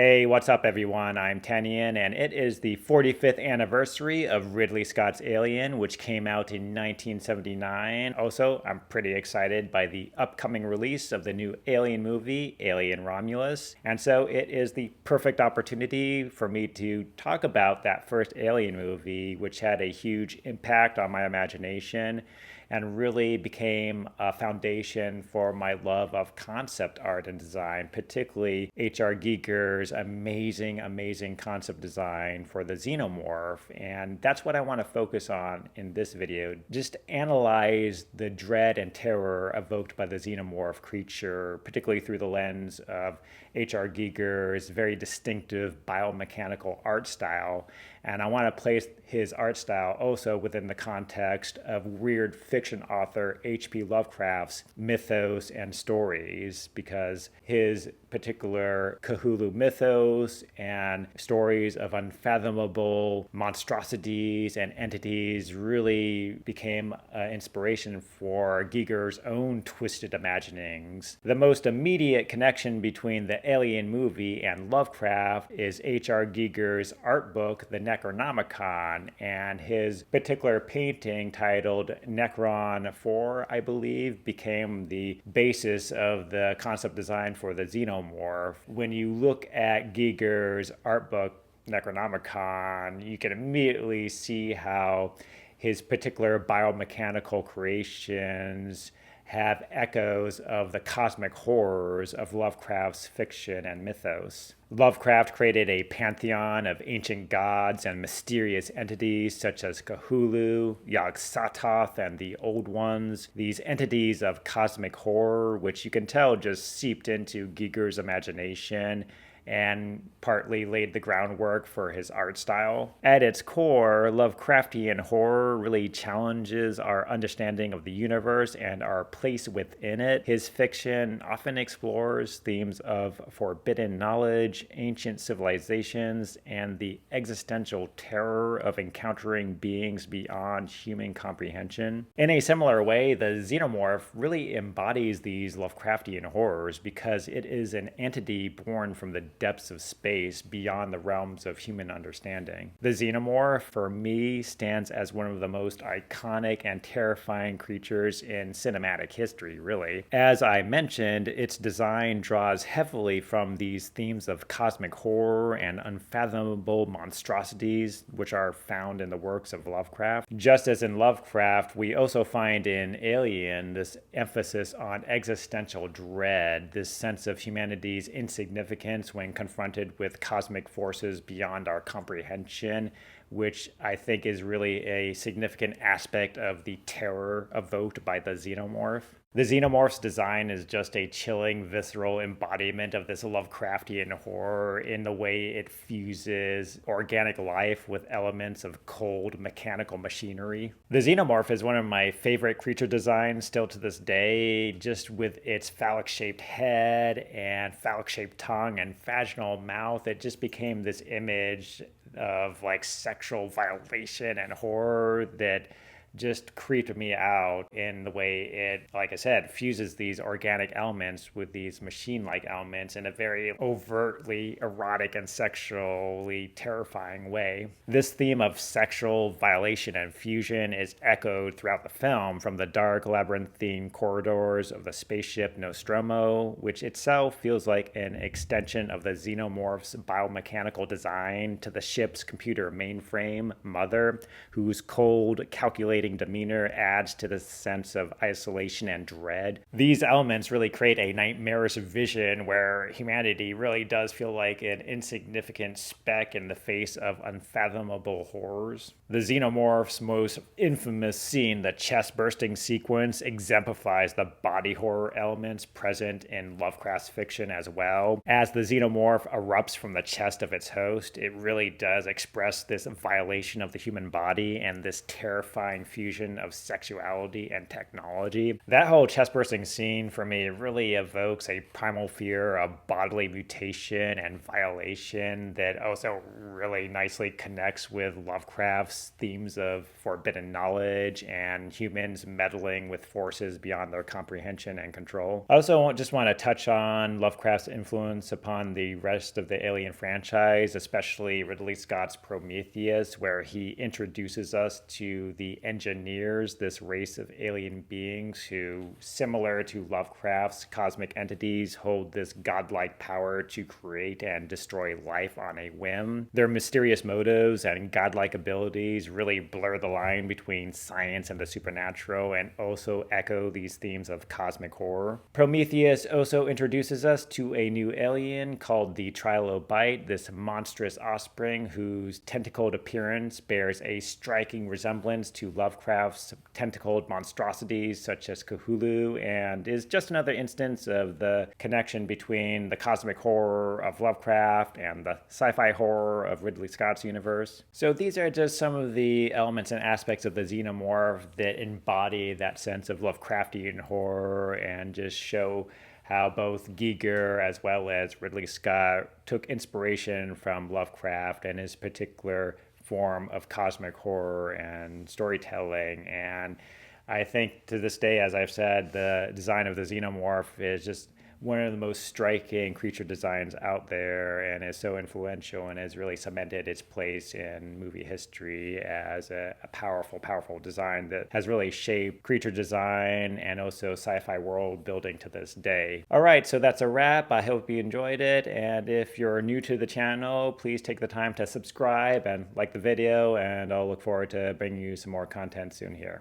Hey, what's up, everyone? I'm Tanyan, and it is the 45th anniversary of Ridley Scott's Alien, which came out in 1979. Also, I'm pretty excited by the upcoming release of the new Alien movie, Alien Romulus. And so it is the perfect opportunity for me to talk about that first Alien movie, which had a huge impact on my imagination and really became a foundation for my love of concept art and design, particularly H.R. Giger's amazing concept design for the Xenomorph. And that's what I want to focus on in this video. Just analyze the dread and terror evoked by the Xenomorph creature, particularly through the lens of H.R. Giger's very distinctive biomechanical art style. And I want to place his art style also within the context of weird fiction author H.P. Lovecraft's mythos and stories, because his particular Cthulhu mythos and stories of unfathomable monstrosities and entities really became inspiration for Giger's own twisted imaginings. The most immediate connection between the Alien movie and Lovecraft is H.R. Giger's art book, The Necronomicon, and his particular painting titled Necron 4, I believe, became the basis of the concept design for the Xenomorph. When you look at Giger's art book, Necronomicon, you can immediately see how his particular biomechanical creations have echoes of the cosmic horrors of Lovecraft's fiction and mythos. Lovecraft created a pantheon of ancient gods and mysterious entities such as Cthulhu, Yog-Sothoth, and the Old Ones. These entities of cosmic horror, which you can tell just seeped into Giger's imagination and partly laid the groundwork for his art style. At its core, Lovecraftian horror really challenges our understanding of the universe and our place within it. His fiction often explores themes of forbidden knowledge, ancient civilizations, and the existential terror of encountering beings beyond human comprehension. In a similar way, the Xenomorph really embodies these Lovecraftian horrors because it is an entity born from the depths of space beyond the realms of human understanding. The Xenomorph, for me, stands as one of the most iconic and terrifying creatures in cinematic history, really. As I mentioned, its design draws heavily from these themes of cosmic horror and unfathomable monstrosities, which are found in the works of Lovecraft. Just as in Lovecraft, we also find in Alien this emphasis on existential dread, this sense of humanity's insignificance when confronted with cosmic forces beyond our comprehension, which I think is really a significant aspect of the terror evoked by the Xenomorph. The Xenomorph's design is just a chilling, visceral embodiment of this Lovecraftian horror in the way it fuses organic life with elements of cold, mechanical machinery. The Xenomorph is one of my favorite creature designs still to this day, just with its phallic-shaped head and phallic-shaped tongue and vaginal mouth. It just became this image of like sexual violation and horror that just creeped me out in the way it, like I said, fuses these organic elements with these machine-like elements in a very overtly erotic and sexually terrifying way. This theme of sexual violation and fusion is echoed throughout the film, from the dark labyrinthine corridors of the spaceship Nostromo, which itself feels like an extension of the Xenomorph's biomechanical design, to the ship's computer mainframe, Mother, whose cold, calculating demeanor adds to the sense of isolation and dread. These elements really create a nightmarish vision where humanity really does feel like an insignificant speck in the face of unfathomable horrors. The Xenomorph's most infamous scene, the chest-bursting sequence, exemplifies the body horror elements present in Lovecraft's fiction as well. As the Xenomorph erupts from the chest of its host, it really does express this violation of the human body and this terrifying fusion of sexuality and technology. That whole chest-bursting scene for me really evokes a primal fear of bodily mutation and violation that also really nicely connects with Lovecraft's themes of forbidden knowledge and humans meddling with forces beyond their comprehension and control. I also just want to touch on Lovecraft's influence upon the rest of the Alien franchise, especially Ridley Scott's Prometheus, where he introduces us to the engineers, this race of alien beings who, similar to Lovecraft's cosmic entities, hold this godlike power to create and destroy life on a whim. Their mysterious motives and godlike abilities really blur the line between science and the supernatural and also echo these themes of cosmic horror. Prometheus also introduces us to a new alien called the Trilobite, this monstrous offspring whose tentacled appearance bears a striking resemblance to Lovecraft's tentacled monstrosities such as Cthulhu, and is just another instance of the connection between the cosmic horror of Lovecraft and the sci-fi horror of Ridley Scott's universe. So these are just some of the elements and aspects of the Xenomorph that embody that sense of Lovecraftian horror and just show how both Giger as well as Ridley Scott took inspiration from Lovecraft and his particular form of cosmic horror and storytelling. And I think to this day, as I've said, the design of the Xenomorph is just one of the most striking creature designs out there and is so influential and has really cemented its place in movie history as a powerful design that has really shaped creature design and also sci-fi world building to this day. All right, so that's a wrap. I hope you enjoyed it. And if you're new to the channel, please take the time to subscribe and like the video, and I'll look forward to bringing you some more content soon here.